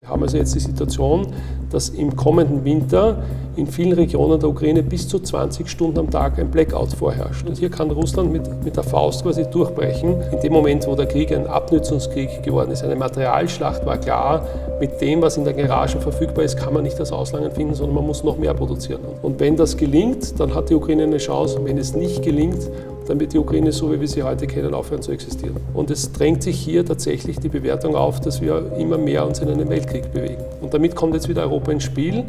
Wir haben also jetzt die Situation, dass im kommenden Winter in vielen Regionen der Ukraine bis zu 20 Stunden am Tag ein Blackout vorherrscht. Und hier kann Russland mit der Faust quasi durchbrechen. In dem Moment, wo der Krieg ein Abnutzungskrieg geworden ist, eine Materialschlacht, war klar, mit dem, was in der Garage verfügbar ist, kann man nicht das Auslangen finden, sondern man muss noch mehr produzieren. Und wenn das gelingt, dann hat die Ukraine eine Chance. Und wenn es nicht gelingt, dann wird die Ukraine, so wie wir sie heute kennen, aufhören zu existieren. Und es drängt sich hier tatsächlich die Bewertung auf, dass wir immer mehr uns in einen Weltkrieg bewegen. Und damit kommt jetzt wieder Europa ins Spiel,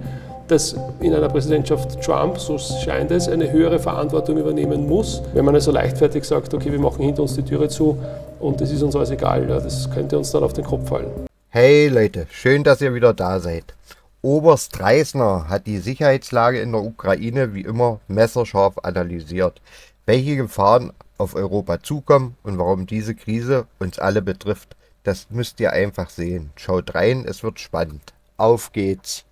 das in einer Präsidentschaft Trump, so scheint es, eine höhere Verantwortung übernehmen muss. Wenn man also leichtfertig sagt, okay, wir machen hinter uns die Türe zu und es ist uns alles egal, ja, das könnte uns dann auf den Kopf fallen. Hey Leute, schön, dass ihr wieder da seid. Oberst Reisner hat die Sicherheitslage in der Ukraine wie immer messerscharf analysiert, welche Gefahren auf Europa zukommen und warum diese Krise uns alle betrifft. Das müsst ihr einfach sehen. Schaut rein, es wird spannend. Auf geht's!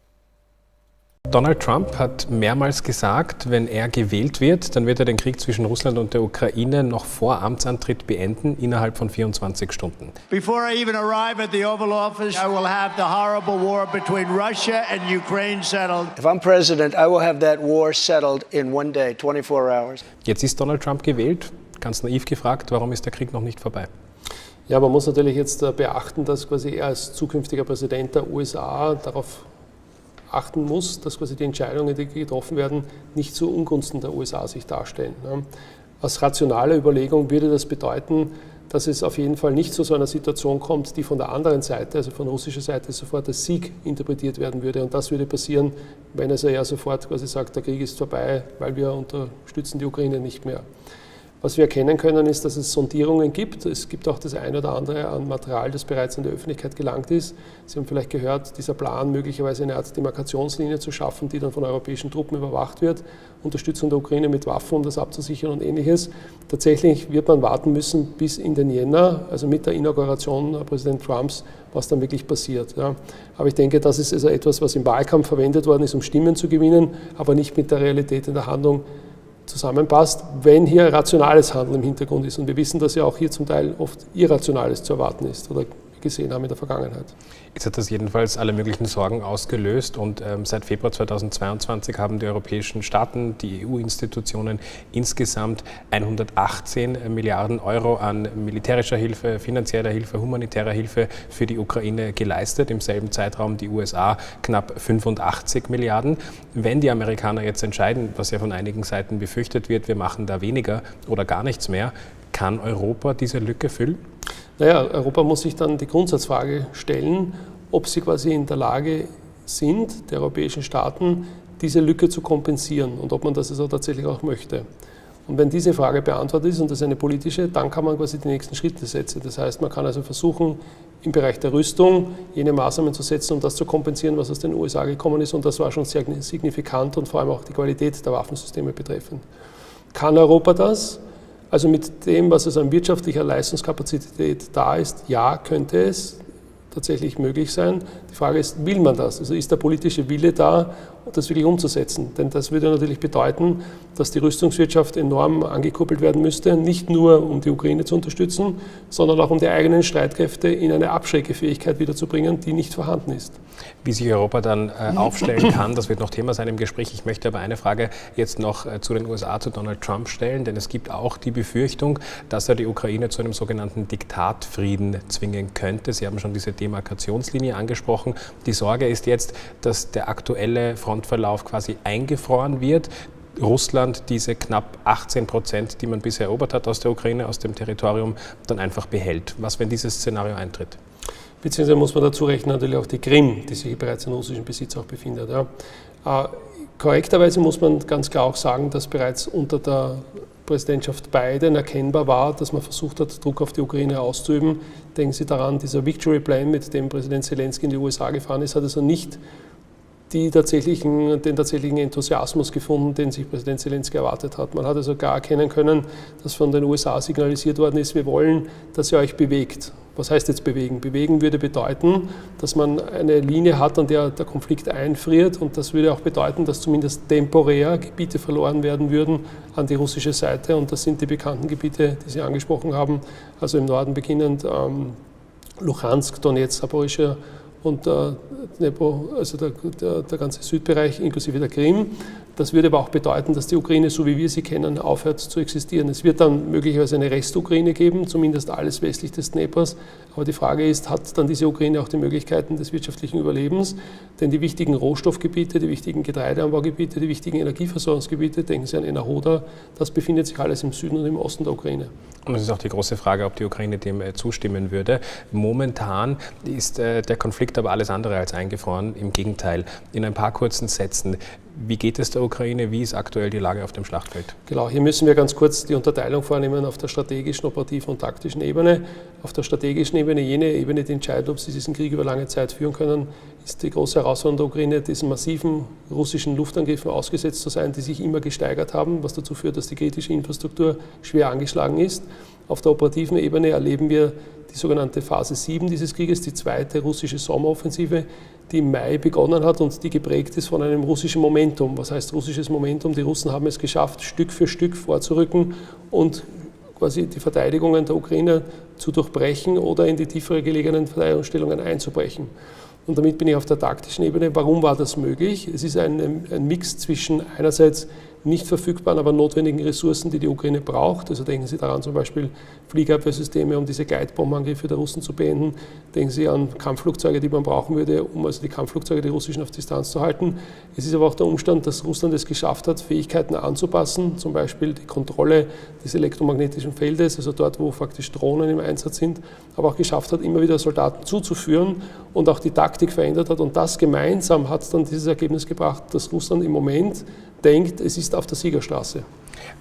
Donald Trump hat mehrmals gesagt, wenn er gewählt wird, dann wird er den Krieg zwischen Russland und der Ukraine noch vor Amtsantritt beenden, innerhalb von 24 Stunden. Before I even arrive at the Oval Office, I will have the horrible war between Russia and Ukraine settled. If I'm president, I will have that war settled in one day, 24 hours. Jetzt ist Donald Trump gewählt, ganz naiv gefragt, warum ist der Krieg noch nicht vorbei? Ja, man muss natürlich jetzt beachten, dass quasi er als zukünftiger Präsident der USA darauf achten muss, dass quasi die Entscheidungen, die getroffen werden, nicht zu Ungunsten der USA sich darstellen. Aus rationaler Überlegung würde das bedeuten, dass es auf jeden Fall nicht zu so einer Situation kommt, die von der anderen Seite, also von russischer Seite, sofort als Sieg interpretiert werden würde. Und das würde passieren, wenn also er sofort quasi sagt, der Krieg ist vorbei, weil wir unterstützen die Ukraine nicht mehr. Was wir erkennen können, ist, dass es Sondierungen gibt. Es gibt auch das eine oder andere an Material, das bereits in der Öffentlichkeit gelangt ist. Sie haben vielleicht gehört, dieser Plan, möglicherweise eine Art Demarkationslinie zu schaffen, die dann von europäischen Truppen überwacht wird. Unterstützung der Ukraine mit Waffen, um das abzusichern und Ähnliches. Tatsächlich wird man warten müssen bis in den Jänner, also mit der Inauguration Präsident Trumps, was dann wirklich passiert. Ja. Aber ich denke, das ist also etwas, was im Wahlkampf verwendet worden ist, um Stimmen zu gewinnen, aber nicht mit der Realität in der Handlung zusammenpasst, wenn hier rationales Handeln im Hintergrund ist. Und wir wissen, dass ja auch hier zum Teil oft Irrationales zu erwarten ist oder gesehen haben in der Vergangenheit. Jetzt hat das jedenfalls alle möglichen Sorgen ausgelöst und seit Februar 2022 haben die europäischen Staaten, die EU-Institutionen insgesamt 118 Milliarden Euro an militärischer Hilfe, finanzieller Hilfe, humanitärer Hilfe für die Ukraine geleistet. Im selben Zeitraum die USA knapp 85 Milliarden. Wenn die Amerikaner jetzt entscheiden, was ja von einigen Seiten befürchtet wird, wir machen da weniger oder gar nichts mehr, kann Europa diese Lücke füllen? Naja, Europa muss sich dann die Grundsatzfrage stellen, ob sie quasi in der Lage sind, die europäischen Staaten, diese Lücke zu kompensieren und ob man das also tatsächlich auch möchte. Und wenn diese Frage beantwortet ist und das ist eine politische, dann kann man quasi die nächsten Schritte setzen. Das heißt, man kann also versuchen, im Bereich der Rüstung jene Maßnahmen zu setzen, um das zu kompensieren, was aus den USA gekommen ist. Und das war schon sehr signifikant und vor allem auch die Qualität der Waffensysteme betreffend. Kann Europa das? Also mit dem, was es an wirtschaftlicher Leistungskapazität da ist, ja, könnte es tatsächlich möglich sein. Die Frage ist, will man das? Also ist der politische Wille da, das wirklich umzusetzen? Denn das würde natürlich bedeuten, dass die Rüstungswirtschaft enorm angekurbelt werden müsste, nicht nur um die Ukraine zu unterstützen, sondern auch um die eigenen Streitkräfte in eine Abschreckefähigkeit wiederzubringen, die nicht vorhanden ist. Wie sich Europa dann aufstellen kann, das wird noch Thema sein im Gespräch. Ich möchte aber eine Frage jetzt noch zu den USA, zu Donald Trump stellen, denn es gibt auch die Befürchtung, dass er die Ukraine zu einem sogenannten Diktatfrieden zwingen könnte. Sie haben schon diese Demarkationslinie angesprochen. Die Sorge ist jetzt, dass der aktuelle Frontverlauf quasi eingefroren wird. Russland diese knapp 18%, die man bisher erobert hat aus der Ukraine, aus dem Territorium, dann einfach behält. Was, wenn dieses Szenario eintritt? Beziehungsweise muss man dazu rechnen natürlich auch die Krim, die sich bereits in russischem Besitz auch befindet. Ja. Korrekterweise muss man ganz klar auch sagen, dass bereits unter der Präsidentschaft Biden erkennbar war, dass man versucht hat, Druck auf die Ukraine auszuüben. Denken Sie daran, dieser Victory Plan, mit dem Präsident Zelensky in die USA gefahren ist, hat also nicht den tatsächlichen Enthusiasmus gefunden, den sich Präsident Zelensky erwartet hat. Man hat also gar erkennen können, dass von den USA signalisiert worden ist, wir wollen, dass ihr euch bewegt. Was heißt jetzt bewegen? Bewegen würde bedeuten, dass man eine Linie hat, an der der Konflikt einfriert, und das würde auch bedeuten, dass zumindest temporär Gebiete verloren werden würden an die russische Seite, und das sind die bekannten Gebiete, die Sie angesprochen haben, also im Norden beginnend Luhansk, Donetsk, Saporischschja und Dnepro, also der ganze Südbereich inklusive der Krim. Das würde aber auch bedeuten, dass die Ukraine, so wie wir sie kennen, aufhört zu existieren. Es wird dann möglicherweise eine Restukraine geben, zumindest alles westlich des Dneprs. Aber die Frage ist, hat dann diese Ukraine auch die Möglichkeiten des wirtschaftlichen Überlebens? Denn die wichtigen Rohstoffgebiete, die wichtigen Getreideanbaugebiete, die wichtigen Energieversorgungsgebiete, denken Sie an Enerhoda, das befindet sich alles im Süden und im Osten der Ukraine. Und es ist auch die große Frage, ob die Ukraine dem zustimmen würde. Momentan ist der Konflikt aber alles andere als eingefroren. Im Gegenteil, in ein paar kurzen Sätzen. Wie geht es der Ukraine? Wie ist aktuell die Lage auf dem Schlachtfeld? Genau, hier müssen wir ganz kurz die Unterteilung vornehmen auf der strategischen, operativen und taktischen Ebene. Auf der strategischen Ebene, jene Ebene, die entscheidet, ob sie diesen Krieg über lange Zeit führen können, ist die große Herausforderung der Ukraine, diesen massiven russischen Luftangriffen ausgesetzt zu sein, die sich immer gesteigert haben, was dazu führt, dass die kritische Infrastruktur schwer angeschlagen ist. Auf der operativen Ebene erleben wir die sogenannte Phase 7 dieses Krieges, die zweite russische Sommeroffensive, die im Mai begonnen hat und die geprägt ist von einem russischen Momentum. Was heißt russisches Momentum? Die Russen haben es geschafft, Stück für Stück vorzurücken und quasi die Verteidigungen der Ukraine zu durchbrechen oder in die tiefere gelegenen Verteidigungsstellungen einzubrechen. Und damit bin ich auf der taktischen Ebene. Warum war das möglich? Es ist ein Mix zwischen einerseits nicht verfügbaren, aber notwendigen Ressourcen, die die Ukraine braucht. Also denken Sie daran zum Beispiel Fliegerabwehrsysteme, um diese Gleitbombenangriffe der Russen zu beenden. Denken Sie an Kampfflugzeuge, die man brauchen würde, um also die Kampfflugzeuge, die russischen, auf Distanz zu halten. Es ist aber auch der Umstand, dass Russland es geschafft hat, Fähigkeiten anzupassen, zum Beispiel die Kontrolle des elektromagnetischen Feldes, also dort, wo faktisch Drohnen im Einsatz sind, aber auch geschafft hat, immer wieder Soldaten zuzuführen und auch die Taktik verändert hat. Und das gemeinsam hat dann dieses Ergebnis gebracht, dass Russland im Moment denkt, es ist auf der Siegerstraße.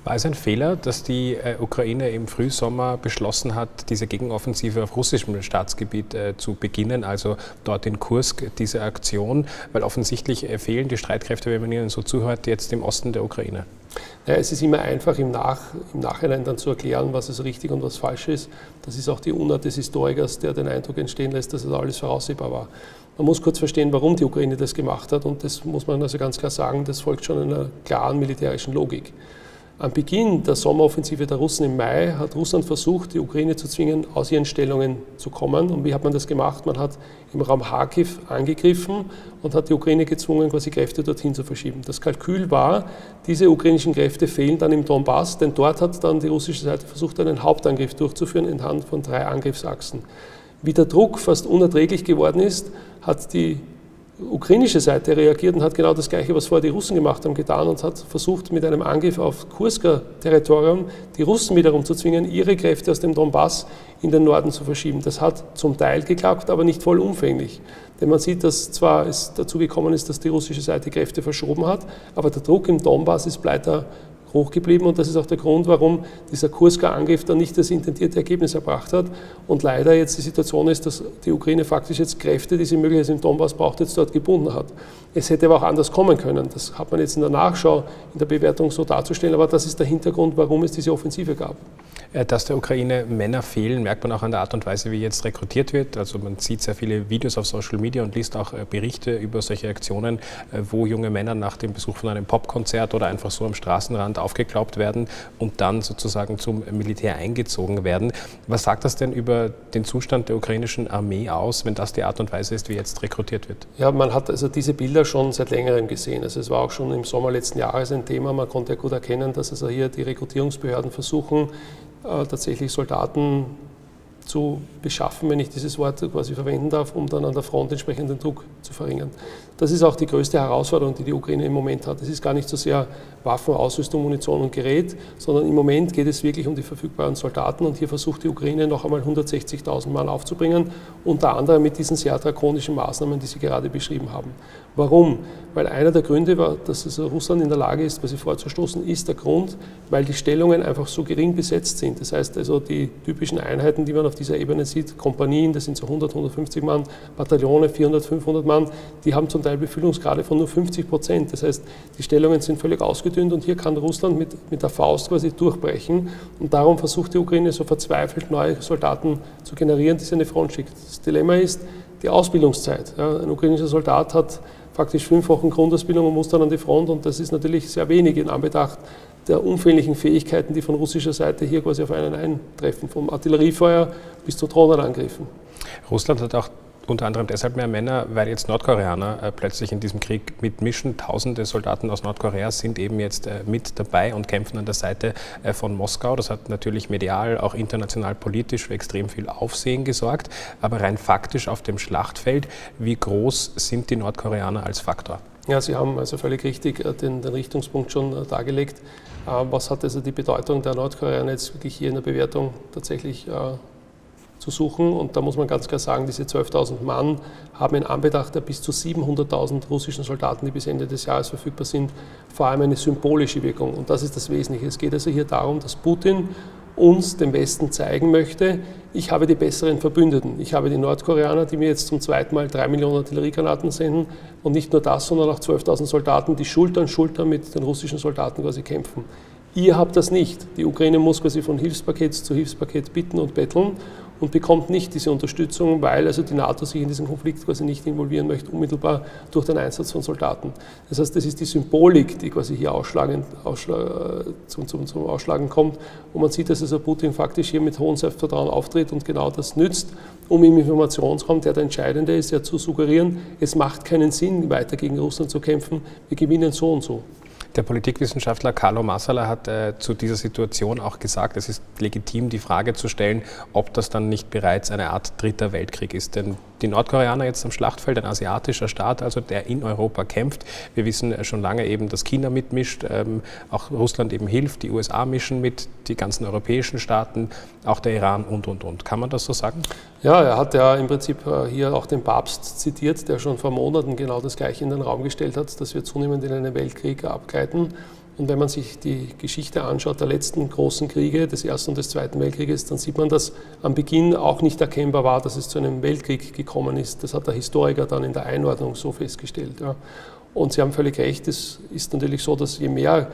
War es ein Fehler, dass die Ukraine im Frühsommer beschlossen hat, diese Gegenoffensive auf russischem Staatsgebiet zu beginnen, also dort in Kursk diese Aktion? Weil offensichtlich fehlen die Streitkräfte, wenn man ihnen so zuhört, jetzt im Osten der Ukraine. Ja, es ist immer einfach im Nachhinein dann zu erklären, was es richtig und was falsch ist. Das ist auch die Unart des Historikers, der den Eindruck entstehen lässt, dass es alles voraussehbar war. Man muss kurz verstehen, warum die Ukraine das gemacht hat, und das muss man also ganz klar sagen, das folgt schon einer klaren militärischen Logik. Am Beginn der Sommeroffensive der Russen im Mai hat Russland versucht, die Ukraine zu zwingen, aus ihren Stellungen zu kommen. Und wie hat man das gemacht? Man hat im Raum Kharkiv angegriffen und hat die Ukraine gezwungen, quasi Kräfte dorthin zu verschieben. Das Kalkül war, diese ukrainischen Kräfte fehlen dann im Donbass, denn dort hat dann die russische Seite versucht, einen Hauptangriff durchzuführen anhand von 3 Angriffsachsen. Wie der Druck fast unerträglich geworden ist, hat die ukrainische Seite reagiert und hat genau das Gleiche, was vorher die Russen gemacht haben, getan und hat versucht, mit einem Angriff auf Kursker Territorium die Russen wiederum zu zwingen, ihre Kräfte aus dem Donbass in den Norden zu verschieben. Das hat zum Teil geklappt, aber nicht vollumfänglich. Denn man sieht, dass zwar es dazu gekommen ist, dass die russische Seite Kräfte verschoben hat, aber der Druck im Donbass ist weiter hoch geblieben, und das ist auch der Grund, warum dieser Kursker Angriff dann nicht das intendierte Ergebnis erbracht hat und leider jetzt die Situation ist, dass die Ukraine faktisch jetzt Kräfte, die sie möglicherweise im Donbass braucht, jetzt dort gebunden hat. Es hätte aber auch anders kommen können. Das hat man jetzt in der Nachschau, in der Bewertung so darzustellen, aber das ist der Hintergrund, warum es diese Offensive gab. Dass der Ukraine Männer fehlen, merkt man auch an der Art und Weise, wie jetzt rekrutiert wird. Also man sieht sehr viele Videos auf Social Media und liest auch Berichte über solche Aktionen, wo junge Männer nach dem Besuch von einem Popkonzert oder einfach so am Straßenrand aufgeklaubt werden und dann sozusagen zum Militär eingezogen werden. Was sagt das denn über den Zustand der ukrainischen Armee aus, wenn das die Art und Weise ist, wie jetzt rekrutiert wird? Ja, man hat also diese Bilder schon seit längerem gesehen. Also es war auch schon im Sommer letzten Jahres ein Thema. Man konnte ja gut erkennen, dass also hier die Rekrutierungsbehörden versuchen, tatsächlich Soldaten zu beschaffen, wenn ich dieses Wort quasi verwenden darf, um dann an der Front entsprechenden Druck zu verringern. Das ist auch die größte Herausforderung, die die Ukraine im Moment hat. Es ist gar nicht so sehr Waffen, Ausrüstung, Munition und Gerät, sondern im Moment geht es wirklich um die verfügbaren Soldaten, und hier versucht die Ukraine noch einmal 160.000 Mann aufzubringen, unter anderem mit diesen sehr drakonischen Maßnahmen, die Sie gerade beschrieben haben. Warum? Weil einer der Gründe war, dass also Russland in der Lage ist, quasi vorzustoßen, ist der Grund, weil die Stellungen einfach so gering besetzt sind. Das heißt also, die typischen Einheiten, die man auf dieser Ebene sieht, Kompanien, das sind so 100, 150 Mann, Bataillone, 400, 500 Mann, die haben zum Teil Befüllungsgrade von nur 50%. Das heißt, die Stellungen sind völlig ausgedünnt, und hier kann Russland mit der Faust quasi durchbrechen, und darum versucht die Ukraine so verzweifelt neue Soldaten zu generieren, die sie an die Front schickt. Das Dilemma ist die Ausbildungszeit. Ja, ein ukrainischer Soldat hat faktisch 5 Wochen Grundausbildung und muss dann an die Front, und das ist natürlich sehr wenig in Anbetracht der unfähiglichen Fähigkeiten, die von russischer Seite hier quasi auf einen eintreffen, vom Artilleriefeuer bis zu Drohnenangriffen. Russland hat auch unter anderem deshalb mehr Männer, weil jetzt Nordkoreaner plötzlich in diesem Krieg mitmischen. Tausende Soldaten aus Nordkorea sind eben jetzt mit dabei und kämpfen an der Seite von Moskau. Das hat natürlich medial, auch international politisch für extrem viel Aufsehen gesorgt. Aber rein faktisch auf dem Schlachtfeld, wie groß sind die Nordkoreaner als Faktor? Ja, Sie haben also völlig richtig den Richtungspunkt schon dargelegt. Was hat also die Bedeutung der Nordkoreaner jetzt wirklich hier in der Bewertung tatsächlich zu suchen? Und da muss man ganz klar sagen, diese 12.000 Mann haben in Anbetracht der bis zu 700.000 russischen Soldaten, die bis Ende des Jahres verfügbar sind, vor allem eine symbolische Wirkung. Und das ist das Wesentliche. Es geht also hier darum, dass Putin uns, dem Westen, zeigen möchte, ich habe die besseren Verbündeten. Ich habe die Nordkoreaner, die mir jetzt zum zweiten Mal 3 Millionen Artilleriegranaten senden und nicht nur das, sondern auch 12.000 Soldaten, die Schulter an Schulter mit den russischen Soldaten quasi kämpfen. Ihr habt das nicht. Die Ukraine muss quasi von Hilfspaket zu Hilfspaket bitten und betteln und bekommt nicht diese Unterstützung, weil also die NATO sich in diesen Konflikt quasi nicht involvieren möchte, unmittelbar durch den Einsatz von Soldaten. Das heißt, das ist die Symbolik, die quasi hier zum Ausschlagen kommt. Und man sieht, dass also Putin faktisch hier mit hohem Selbstvertrauen auftritt und genau das nützt, um im Informationsraum, der entscheidende ist, ja zu suggerieren, es macht keinen Sinn, weiter gegen Russland zu kämpfen, wir gewinnen so und so. Der Politikwissenschaftler Carlo Massala hat zu dieser Situation auch gesagt, es ist legitim, die Frage zu stellen, ob das dann nicht bereits eine Art dritter Weltkrieg ist. Denn die Nordkoreaner jetzt am Schlachtfeld, ein asiatischer Staat, also der in Europa kämpft. Wir wissen schon lange eben, dass China mitmischt, auch Russland eben hilft, die USA mischen mit, die ganzen europäischen Staaten, auch der Iran und. Kann man das so sagen? Ja, er hat ja im Prinzip hier auch den Papst zitiert, der schon vor Monaten genau das Gleiche in den Raum gestellt hat, dass wir zunehmend in einen Weltkrieg abgleiten. Und wenn man sich die Geschichte anschaut, der letzten großen Kriege, des Ersten und des Zweiten Weltkrieges, dann sieht man, dass am Beginn auch nicht erkennbar war, dass es zu einem Weltkrieg gekommen ist. Das hat der Historiker dann in der Einordnung so festgestellt. Ja. Und Sie haben völlig recht, es ist natürlich so, dass je mehr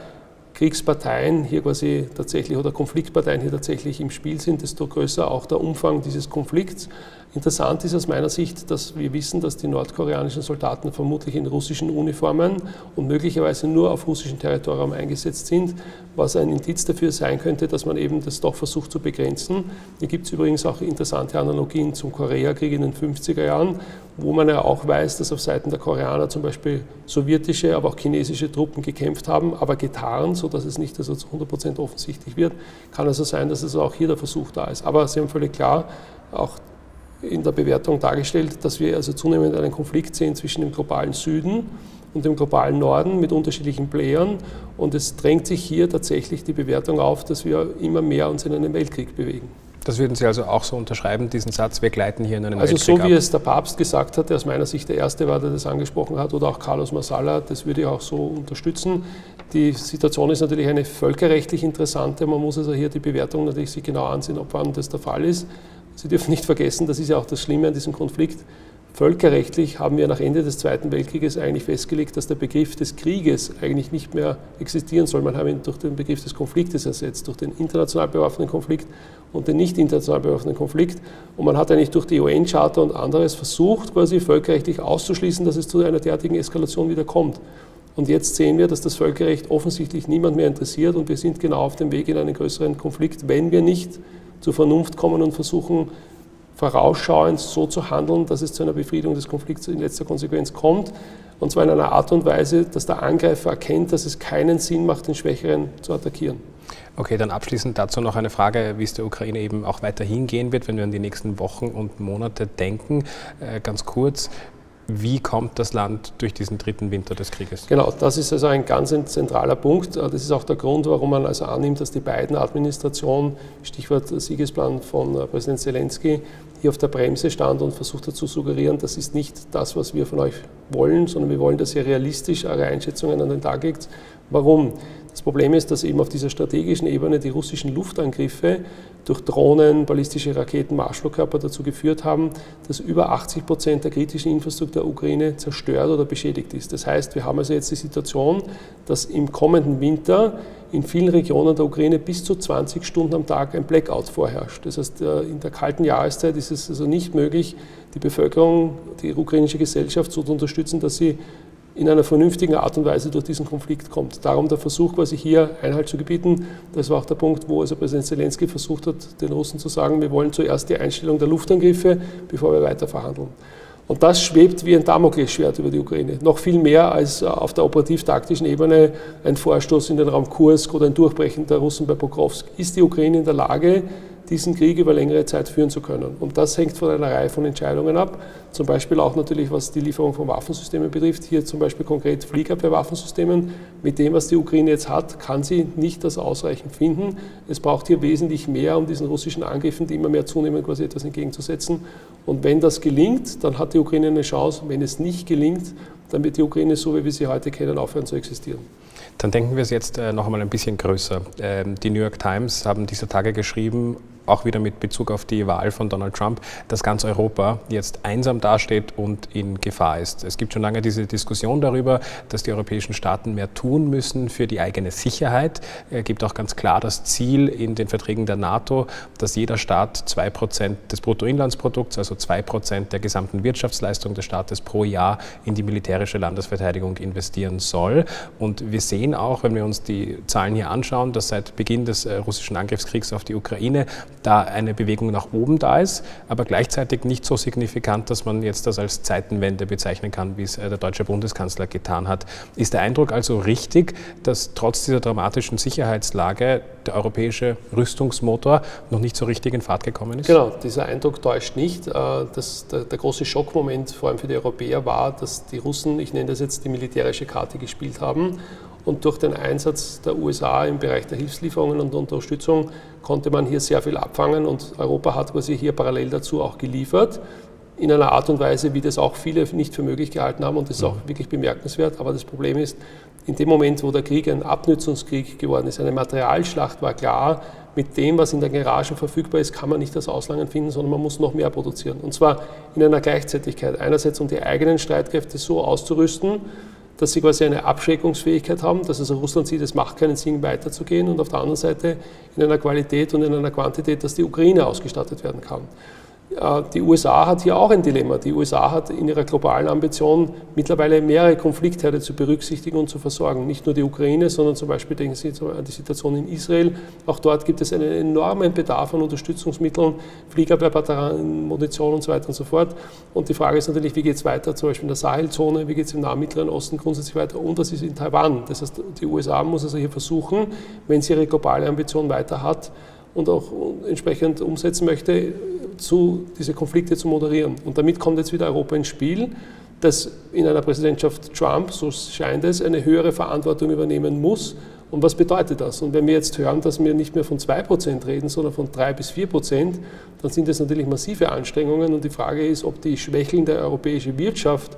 Kriegsparteien hier quasi tatsächlich oder Konfliktparteien hier tatsächlich im Spiel sind, desto größer auch der Umfang dieses Konflikts. Interessant ist aus meiner Sicht, dass wir wissen, dass die nordkoreanischen Soldaten vermutlich in russischen Uniformen und möglicherweise nur auf russischem Territorium eingesetzt sind, was ein Indiz dafür sein könnte, dass man eben das doch versucht zu begrenzen. Hier gibt es übrigens auch interessante Analogien zum Koreakrieg in den 50er Jahren, wo man ja auch weiß, dass auf Seiten der Koreaner zum Beispiel sowjetische, aber auch chinesische Truppen gekämpft haben, aber getarnt, sodass es nicht also zu 100% offensichtlich wird. Kann also sein, dass also auch hier der Versuch da ist. Aber Sie haben völlig klar auch in der Bewertung dargestellt, dass wir also zunehmend einen Konflikt sehen zwischen dem globalen Süden und dem globalen Norden mit unterschiedlichen Playern. Und es drängt sich hier tatsächlich die Bewertung auf, dass wir immer mehr uns in einen Weltkrieg bewegen. Das würden Sie also auch so unterschreiben, diesen Satz, wir gleiten hier in einen Weltkrieg ab? Also so wie es der Papst gesagt hat, der aus meiner Sicht der Erste war, der das angesprochen hat, oder auch Carlos Massala, das würde ich auch so unterstützen. Die Situation ist natürlich eine völkerrechtlich interessante, man muss also hier die Bewertung natürlich sich genau ansehen, ob wann das der Fall ist. Sie dürfen nicht vergessen, das ist ja auch das Schlimme an diesem Konflikt, völkerrechtlich haben wir nach Ende des Zweiten Weltkrieges eigentlich festgelegt, dass der Begriff des Krieges eigentlich nicht mehr existieren soll. Man hat ihn durch den Begriff des Konfliktes ersetzt, durch den international bewaffneten Konflikt und den nicht international bewaffneten Konflikt. Und man hat eigentlich durch die UN-Charta und anderes versucht, quasi völkerrechtlich auszuschließen, dass es zu einer derartigen Eskalation wieder kommt. Und jetzt sehen wir, dass das Völkerrecht offensichtlich niemand mehr interessiert und wir sind genau auf dem Weg in einen größeren Konflikt, wenn wir nicht zur Vernunft kommen und versuchen, vorausschauend so zu handeln, dass es zu einer Befriedung des Konflikts in letzter Konsequenz kommt. Und zwar in einer Art und Weise, dass der Angreifer erkennt, dass es keinen Sinn macht, den Schwächeren zu attackieren. Okay, dann abschließend dazu noch eine Frage, wie es der Ukraine eben auch weiterhin gehen wird, wenn wir an die nächsten Wochen und Monate denken. Ganz kurz, wie kommt das Land durch diesen dritten Winter des Krieges? Genau, das ist also ein ganz zentraler Punkt. Das ist auch der Grund, warum man also annimmt, dass die Biden-Administration, Stichwort Siegesplan von Präsident Zelensky, hier auf der Bremse stand und versucht hat zu suggerieren, das ist nicht das, was wir von euch wollen, sondern wir wollen, dass ihr realistisch eure Einschätzungen an den Tag legt. Warum? Das Problem ist, dass eben auf dieser strategischen Ebene die russischen Luftangriffe durch Drohnen, ballistische Raketen, Marschflugkörper dazu geführt haben, dass über 80% der kritischen Infrastruktur der Ukraine zerstört oder beschädigt ist. Das heißt, wir haben also jetzt die Situation, dass im kommenden Winter in vielen Regionen der Ukraine bis zu 20 Stunden am Tag ein Blackout vorherrscht. Das heißt, in der kalten Jahreszeit ist es also nicht möglich, die Bevölkerung, die ukrainische Gesellschaft so zu unterstützen, dass sie in einer vernünftigen Art und Weise durch diesen Konflikt kommt. Darum der Versuch, quasi hier Einhalt zu gebieten. Das war auch der Punkt, wo also Präsident Zelensky versucht hat, den Russen zu sagen, wir wollen zuerst die Einstellung der Luftangriffe, bevor wir weiter verhandeln. Und das schwebt wie ein Damoklesschwert über die Ukraine. Noch viel mehr als auf der operativ-taktischen Ebene ein Vorstoß in den Raum Kursk oder ein Durchbrechen der Russen bei Pokrovsk. Ist die Ukraine in der Lage, diesen Krieg über längere Zeit führen zu können? Und das hängt von einer Reihe von Entscheidungen ab. Zum Beispiel auch natürlich, was die Lieferung von Waffensystemen betrifft. Hier zum Beispiel konkret Fliegerabwehrwaffensystemen. Mit dem, was die Ukraine jetzt hat, kann sie nicht das ausreichend finden. Es braucht hier wesentlich mehr, um diesen russischen Angriffen, die immer mehr zunehmen, quasi etwas entgegenzusetzen. Und wenn das gelingt, dann hat die Ukraine eine Chance. Wenn es nicht gelingt, dann wird die Ukraine, so wie wir sie heute kennen, aufhören zu existieren. Dann denken wir es jetzt noch einmal ein bisschen größer. Die New York Times haben dieser Tage geschrieben, auch wieder mit Bezug auf die Wahl von Donald Trump, dass ganz Europa jetzt einsam dasteht und in Gefahr ist. Es gibt schon lange diese Diskussion darüber, dass die europäischen Staaten mehr tun müssen für die eigene Sicherheit. Es gibt auch ganz klar das Ziel in den Verträgen der NATO, dass jeder Staat 2% des Bruttoinlandsprodukts, also 2% der gesamten Wirtschaftsleistung des Staates pro Jahr in die militärische Landesverteidigung investieren soll. Und wir sehen auch, wenn wir uns die Zahlen hier anschauen, dass seit Beginn des russischen Angriffskriegs auf die Ukraine da eine Bewegung nach oben da ist, aber gleichzeitig nicht so signifikant, dass man jetzt das als Zeitenwende bezeichnen kann, wie es der deutsche Bundeskanzler getan hat. Ist der Eindruck also richtig, dass trotz dieser dramatischen Sicherheitslage der europäische Rüstungsmotor noch nicht so richtig in Fahrt gekommen ist? Genau, dieser Eindruck täuscht nicht. Der große Schockmoment, vor allem für die Europäer, war, dass die Russen, ich nenne das jetzt, die militärische Karte gespielt haben. Und durch den Einsatz der USA im Bereich der Hilfslieferungen und der Unterstützung konnte man hier sehr viel abfangen und Europa hat quasi hier parallel dazu auch geliefert, in einer Art und Weise, wie das auch viele nicht für möglich gehalten haben und das ist auch wirklich bemerkenswert. Aber das Problem ist, in dem Moment, wo der Krieg ein Abnutzungskrieg geworden ist, eine Materialschlacht, war klar, mit dem, was in den Garagen verfügbar ist, kann man nicht das Auslangen finden, sondern man muss noch mehr produzieren. Und zwar in einer Gleichzeitigkeit. Einerseits, um die eigenen Streitkräfte so auszurüsten, dass sie quasi eine Abschreckungsfähigkeit haben, dass also Russland sieht, es macht keinen Sinn, weiterzugehen und auf der anderen Seite in einer Qualität und in einer Quantität, dass die Ukraine ausgestattet werden kann. Die USA hat hier auch ein Dilemma. Die USA hat in ihrer globalen Ambition mittlerweile mehrere Konfliktherde zu berücksichtigen und zu versorgen. Nicht nur die Ukraine, sondern zum Beispiel denken Sie an die Situation in Israel. Auch dort gibt es einen enormen Bedarf an Unterstützungsmitteln, Fliegerabwehrbatterien, Munition und so weiter und so fort. Und die Frage ist natürlich, wie geht es weiter, zum Beispiel in der Sahelzone, wie geht es im Nahen Mittleren Osten grundsätzlich weiter und das ist in Taiwan. Das heißt, die USA muss also hier versuchen, wenn sie ihre globale Ambition weiter hat, und auch entsprechend umsetzen möchte, diese Konflikte zu moderieren. Und damit kommt jetzt wieder Europa ins Spiel, das in einer Präsidentschaft Trump, so scheint es, eine höhere Verantwortung übernehmen muss. Und was bedeutet das? Und wenn wir jetzt hören, dass wir nicht mehr von 2% reden, sondern von 3-4%, dann sind das natürlich massive Anstrengungen. Und die Frage ist, ob die schwächelnde europäische Wirtschaft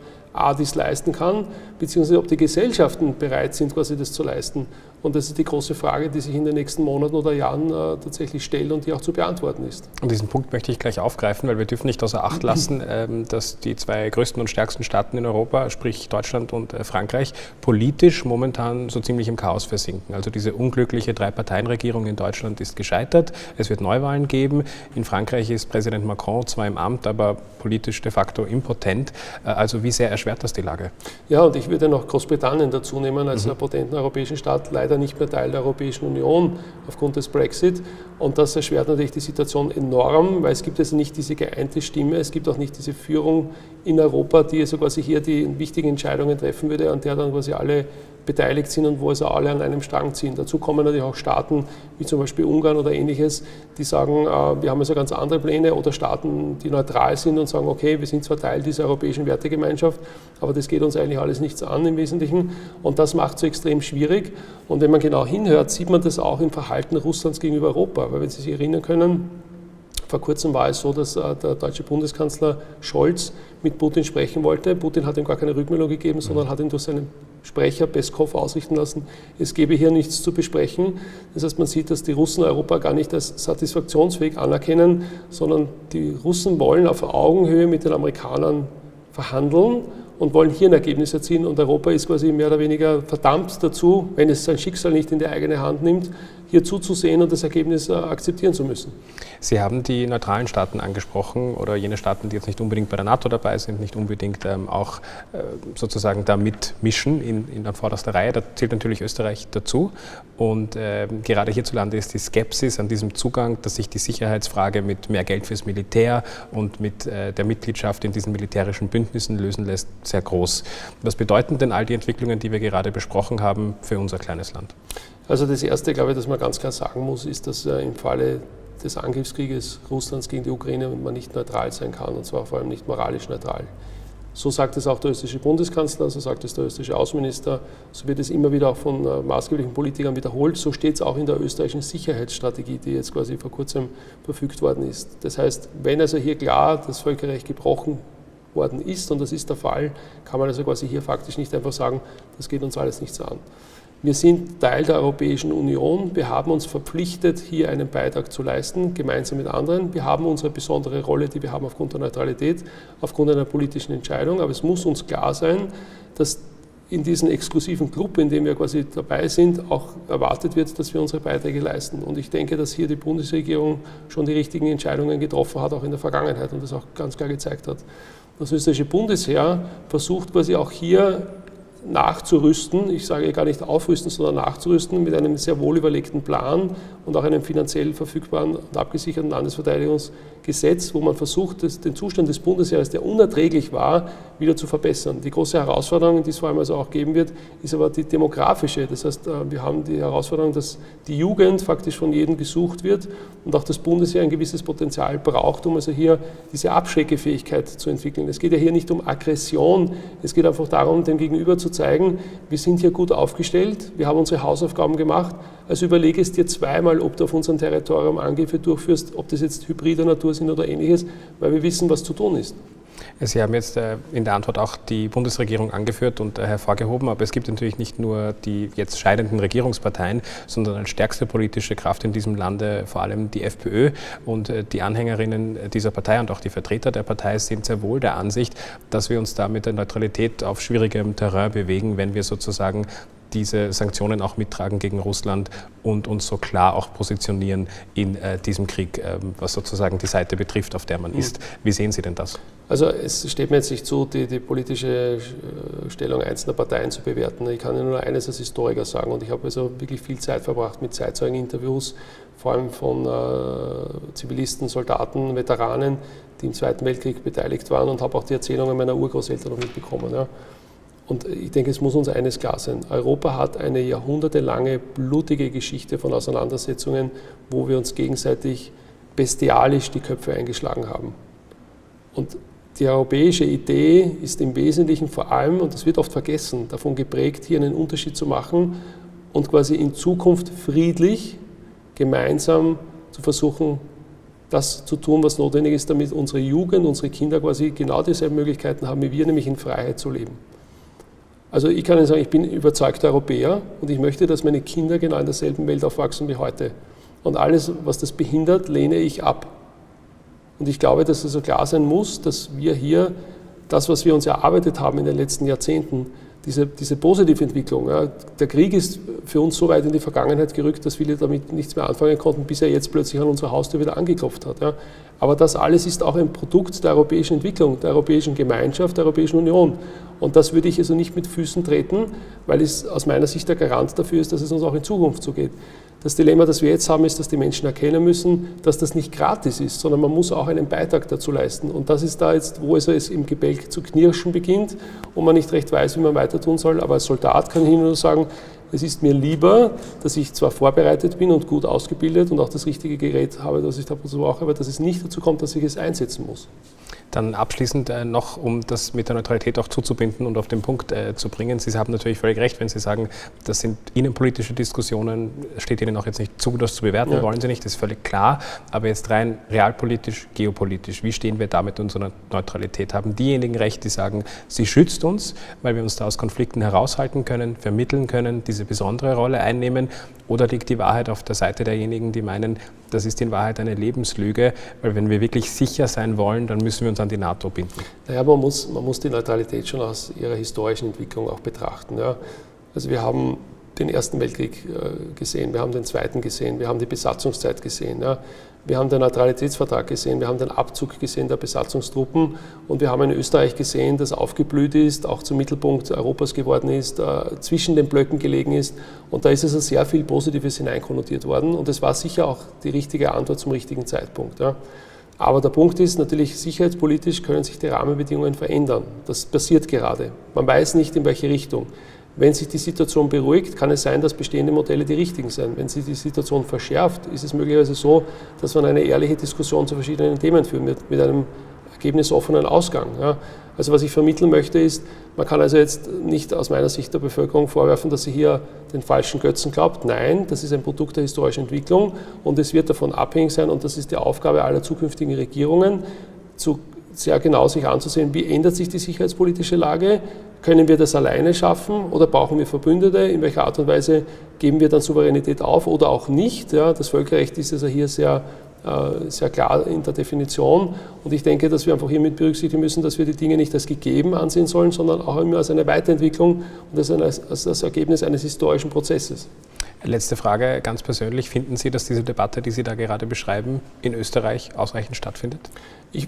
dies leisten kann, beziehungsweise ob die Gesellschaften bereit sind, quasi das zu leisten. Und das ist die große Frage, die sich in den nächsten Monaten oder Jahren tatsächlich stellt und die auch zu beantworten ist. Und diesen Punkt möchte ich gleich aufgreifen, weil wir dürfen nicht außer Acht lassen, dass die zwei größten und stärksten Staaten in Europa, sprich Deutschland und Frankreich, politisch momentan so ziemlich im Chaos versinken. Also diese unglückliche Drei-Parteien-Regierung in Deutschland ist gescheitert. Es wird Neuwahlen geben. In Frankreich ist Präsident Macron zwar im Amt, aber politisch de facto impotent. Also wie sehr erschwert das die Lage? Ja, und ich würde noch Großbritannien dazu nehmen als einen potenten europäischen Staat, leider nicht mehr Teil der Europäischen Union aufgrund des Brexit. Und das erschwert natürlich die Situation enorm, weil es gibt also nicht diese geeinte Stimme, es gibt auch nicht diese Führung in Europa, die also quasi hier die wichtigen Entscheidungen treffen würde, an der dann quasi alle beteiligt sind und wo also alle an einem Strang ziehen. Dazu kommen natürlich auch Staaten wie zum Beispiel Ungarn oder ähnliches, die sagen, wir haben also ganz andere Pläne, oder Staaten, die neutral sind und sagen, okay, wir sind zwar Teil dieser europäischen Wertegemeinschaft, aber das geht uns eigentlich alles nichts an im Wesentlichen und das macht es so extrem schwierig. Und wenn man genau hinhört, sieht man das auch im Verhalten Russlands gegenüber Europa, weil wenn Sie sich erinnern können, vor kurzem war es so, dass der deutsche Bundeskanzler Scholz mit Putin sprechen wollte. Putin hat ihm gar keine Rückmeldung gegeben, sondern hat ihn durch seinen Sprecher Peskov ausrichten lassen, es gebe hier nichts zu besprechen. Das heißt, man sieht, dass die Russen Europa gar nicht als satisfaktionsfähig anerkennen, sondern die Russen wollen auf Augenhöhe mit den Amerikanern verhandeln und wollen hier ein Ergebnis erzielen. Und Europa ist quasi mehr oder weniger verdammt dazu, wenn es sein Schicksal nicht in die eigene Hand nimmt, hier zuzusehen und das Ergebnis akzeptieren zu müssen. Sie haben die neutralen Staaten angesprochen oder jene Staaten, die jetzt nicht unbedingt bei der NATO dabei sind, nicht unbedingt auch sozusagen da mitmischen in der vordersten Reihe. Da zählt natürlich Österreich dazu. Und gerade hierzulande ist die Skepsis an diesem Zugang, dass sich die Sicherheitsfrage mit mehr Geld fürs Militär und mit der Mitgliedschaft in diesen militärischen Bündnissen lösen lässt, sehr groß. Was bedeuten denn all die Entwicklungen, die wir gerade besprochen haben, für unser kleines Land? Also das Erste, glaube ich, das man ganz klar sagen muss, ist, dass im Falle des Angriffskrieges Russlands gegen die Ukraine man nicht neutral sein kann, und zwar vor allem nicht moralisch neutral. So sagt es auch der österreichische Bundeskanzler, so sagt es der österreichische Außenminister, so wird es immer wieder auch von maßgeblichen Politikern wiederholt. So steht es auch in der österreichischen Sicherheitsstrategie, die jetzt quasi vor kurzem verfügt worden ist. Das heißt, wenn also hier klar das Völkerrecht gebrochen worden ist, und das ist der Fall, kann man also quasi hier faktisch nicht einfach sagen, das geht uns alles nichts an. Wir sind Teil der Europäischen Union. Wir haben uns verpflichtet, hier einen Beitrag zu leisten, gemeinsam mit anderen. Wir haben unsere besondere Rolle, die wir haben aufgrund der Neutralität, aufgrund einer politischen Entscheidung. Aber es muss uns klar sein, dass in diesem exklusiven Club, in dem wir quasi dabei sind, auch erwartet wird, dass wir unsere Beiträge leisten. Und ich denke, dass hier die Bundesregierung schon die richtigen Entscheidungen getroffen hat, auch in der Vergangenheit, und das auch ganz klar gezeigt hat. Das österreichische Bundesheer versucht quasi auch hier nachzurüsten, ich sage gar nicht aufrüsten, sondern nachzurüsten mit einem sehr wohl überlegten Plan und auch einem finanziell verfügbaren und abgesicherten Landesverteidigungsgesetz, wo man versucht, den Zustand des Bundesheeres, der unerträglich war, wieder zu verbessern. Die große Herausforderung, die es vor allem also auch geben wird, ist aber die demografische. Das heißt, wir haben die Herausforderung, dass die Jugend faktisch von jedem gesucht wird und auch das Bundesheer ein gewisses Potenzial braucht, um also hier diese Abschreckefähigkeit zu entwickeln. Es geht ja hier nicht um Aggression, es geht einfach darum, dem Gegenüber zu zeigen, wir sind hier gut aufgestellt, wir haben unsere Hausaufgaben gemacht, also überlege es dir zweimal, ob du auf unserem Territorium Angriffe durchführst, ob das jetzt hybrider Natur sind oder ähnliches, weil wir wissen, was zu tun ist. Sie haben jetzt in der Antwort auch die Bundesregierung angeführt und hervorgehoben, aber es gibt natürlich nicht nur die jetzt scheidenden Regierungsparteien, sondern als stärkste politische Kraft in diesem Lande vor allem die FPÖ, und die Anhängerinnen dieser Partei und auch die Vertreter der Partei sind sehr wohl der Ansicht, dass wir uns da mit der Neutralität auf schwierigem Terrain bewegen, wenn wir sozusagen diese Sanktionen auch mittragen gegen Russland und uns so klar auch positionieren in diesem Krieg, was sozusagen die Seite betrifft, auf der man ist. Wie sehen Sie denn das? Also es steht mir jetzt nicht zu, die politische Stellung einzelner Parteien zu bewerten. Ich kann Ihnen nur eines als Historiker sagen, und ich habe also wirklich viel Zeit verbracht mit Zeitzeugeninterviews, vor allem von Zivilisten, Soldaten, Veteranen, die im Zweiten Weltkrieg beteiligt waren, und habe auch die Erzählungen meiner Urgroßeltern noch mitbekommen. Ja. Und ich denke, es muss uns eines klar sein. Europa hat eine jahrhundertelange blutige Geschichte von Auseinandersetzungen, wo wir uns gegenseitig bestialisch die Köpfe eingeschlagen haben. Und die europäische Idee ist im Wesentlichen vor allem, und das wird oft vergessen, davon geprägt, hier einen Unterschied zu machen und quasi in Zukunft friedlich, gemeinsam zu versuchen, das zu tun, was notwendig ist, damit unsere Jugend, unsere Kinder quasi genau dieselben Möglichkeiten haben wie wir, nämlich in Freiheit zu leben. Also ich kann Ihnen sagen, ich bin überzeugter Europäer und ich möchte, dass meine Kinder genau in derselben Welt aufwachsen wie heute. Und alles, was das behindert, lehne ich ab. Und ich glaube, dass es so klar sein muss, dass wir hier das, was wir uns erarbeitet haben in den letzten Jahrzehnten, diese positive Entwicklung, ja, der Krieg ist für uns so weit in die Vergangenheit gerückt, dass viele damit nichts mehr anfangen konnten, bis er jetzt plötzlich an unserer Haustür wieder angeklopft hat. Ja. Aber das alles ist auch ein Produkt der europäischen Entwicklung, der europäischen Gemeinschaft, der Europäischen Union. Und das würde ich also nicht mit Füßen treten, weil es aus meiner Sicht der Garant dafür ist, dass es uns auch in Zukunft so geht. Das Dilemma, das wir jetzt haben, ist, dass die Menschen erkennen müssen, dass das nicht gratis ist, sondern man muss auch einen Beitrag dazu leisten. Und das ist da jetzt, wo es im Gebälk zu knirschen beginnt und man nicht recht weiß, wie man weiter tun soll. Aber als Soldat kann ich Ihnen nur sagen, es ist mir lieber, dass ich zwar vorbereitet bin und gut ausgebildet und auch das richtige Gerät habe, das ich dazu brauche, aber dass es nicht dazu kommt, dass ich es einsetzen muss. Dann abschließend noch, um das mit der Neutralität auch zuzubinden und auf den Punkt zu bringen. Sie haben natürlich völlig recht, wenn Sie sagen, das sind innenpolitische Diskussionen, steht Ihnen auch jetzt nicht zu, das zu bewerten, ja. Wollen Sie nicht, das ist völlig klar. Aber jetzt rein realpolitisch, geopolitisch, wie stehen wir da mit unserer Neutralität? Haben diejenigen recht, die sagen, sie schützt uns, weil wir uns da aus Konflikten heraushalten können, vermitteln können, diese besondere Rolle einnehmen? Oder liegt die Wahrheit auf der Seite derjenigen, die meinen, das ist in Wahrheit eine Lebenslüge, weil wenn wir wirklich sicher sein wollen, dann müssen wir uns an die NATO binden? Naja, man muss die Neutralität schon aus ihrer historischen Entwicklung auch betrachten. Ja. Also wir haben den Ersten Weltkrieg gesehen, wir haben den Zweiten gesehen, wir haben die Besatzungszeit gesehen, ja. Wir haben den Neutralitätsvertrag gesehen, wir haben den Abzug gesehen der Besatzungstruppen und wir haben in Österreich gesehen, dass aufgeblüht ist, auch zum Mittelpunkt Europas geworden ist, zwischen den Blöcken gelegen ist und da ist also sehr viel Positives hineinkonnotiert worden und es war sicher auch die richtige Antwort zum richtigen Zeitpunkt. Ja. Aber der Punkt ist natürlich, sicherheitspolitisch können sich die Rahmenbedingungen verändern. Das passiert gerade. Man weiß nicht, in welche Richtung. Wenn sich die Situation beruhigt, kann es sein, dass bestehende Modelle die richtigen sind. Wenn sich die Situation verschärft, ist es möglicherweise so, dass man eine ehrliche Diskussion zu verschiedenen Themen führen wird, mit einem ergebnisoffenen Ausgang. Ja. Also was ich vermitteln möchte ist, man kann also jetzt nicht aus meiner Sicht der Bevölkerung vorwerfen, dass sie hier den falschen Götzen glaubt. Nein, das ist ein Produkt der historischen Entwicklung und es wird davon abhängig sein, und das ist die Aufgabe aller zukünftigen Regierungen, sehr genau sich anzusehen, wie ändert sich die sicherheitspolitische Lage, können wir das alleine schaffen oder brauchen wir Verbündete, in welcher Art und Weise geben wir dann Souveränität auf oder auch nicht. Ja, das Völkerrecht ist also hier sehr klar in der Definition und ich denke, dass wir einfach hier mit berücksichtigen müssen, dass wir die Dinge nicht als gegeben ansehen sollen, sondern auch immer als eine Weiterentwicklung und als das Ergebnis eines historischen Prozesses. Letzte Frage, ganz persönlich. Finden Sie, dass diese Debatte, die Sie da gerade beschreiben, in Österreich ausreichend stattfindet? Ich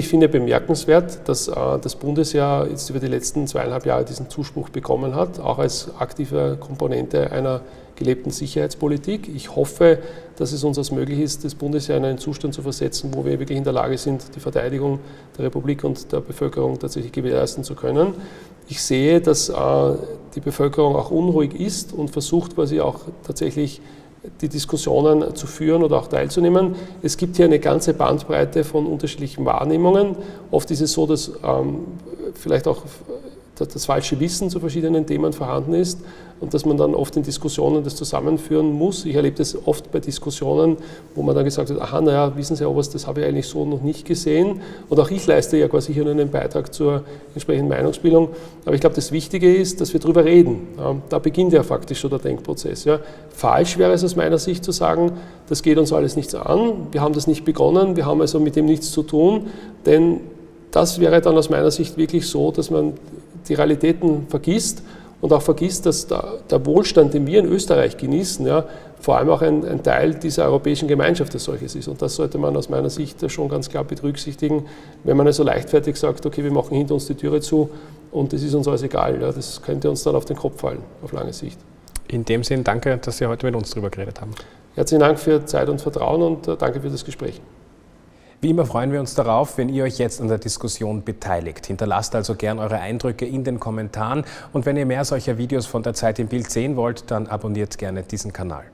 finde bemerkenswert, dass das Bundesheer jetzt über die letzten 2,5 Jahre diesen Zuspruch bekommen hat, auch als aktive Komponente einer gelebten Sicherheitspolitik. Ich hoffe, dass es uns als möglich ist, das Bundesheer in einen Zustand zu versetzen, wo wir wirklich in der Lage sind, die Verteidigung der Republik und der Bevölkerung tatsächlich gewährleisten zu können. Ich sehe, dass die Bevölkerung auch unruhig ist und versucht quasi auch tatsächlich die Diskussionen zu führen oder auch teilzunehmen. Es gibt hier eine ganze Bandbreite von unterschiedlichen Wahrnehmungen. Oft ist es so, dass vielleicht auch das falsche Wissen zu verschiedenen Themen vorhanden ist und dass man dann oft in Diskussionen das zusammenführen muss. Ich erlebe das oft bei Diskussionen, wo man dann gesagt hat, aha, naja, wissen Sie aber was, das habe ich eigentlich so noch nicht gesehen. Und auch ich leiste ja quasi hier nur einen Beitrag zur entsprechenden Meinungsbildung. Aber ich glaube, das Wichtige ist, dass wir darüber reden. Da beginnt ja faktisch schon der Denkprozess. Ja. Falsch wäre es aus meiner Sicht zu sagen, das geht uns alles nichts an, wir haben das nicht begonnen, wir haben also mit dem nichts zu tun, denn das wäre dann aus meiner Sicht wirklich so, dass man die Realitäten vergisst und auch vergisst, dass der Wohlstand, den wir in Österreich genießen, ja, vor allem auch ein Teil dieser europäischen Gemeinschaft als solches ist. Und das sollte man aus meiner Sicht schon ganz klar berücksichtigen, wenn man also leichtfertig sagt, okay, wir machen hinter uns die Türe zu und es ist uns alles egal. Ja, das könnte uns dann auf den Kopf fallen, auf lange Sicht. In dem Sinn, danke, dass Sie heute mit uns darüber geredet haben. Herzlichen Dank für Zeit und Vertrauen und danke für das Gespräch. Wie immer freuen wir uns darauf, wenn ihr euch jetzt an der Diskussion beteiligt. Hinterlasst also gern eure Eindrücke in den Kommentaren und wenn ihr mehr solcher Videos von der Zeit im Bild sehen wollt, dann abonniert gerne diesen Kanal.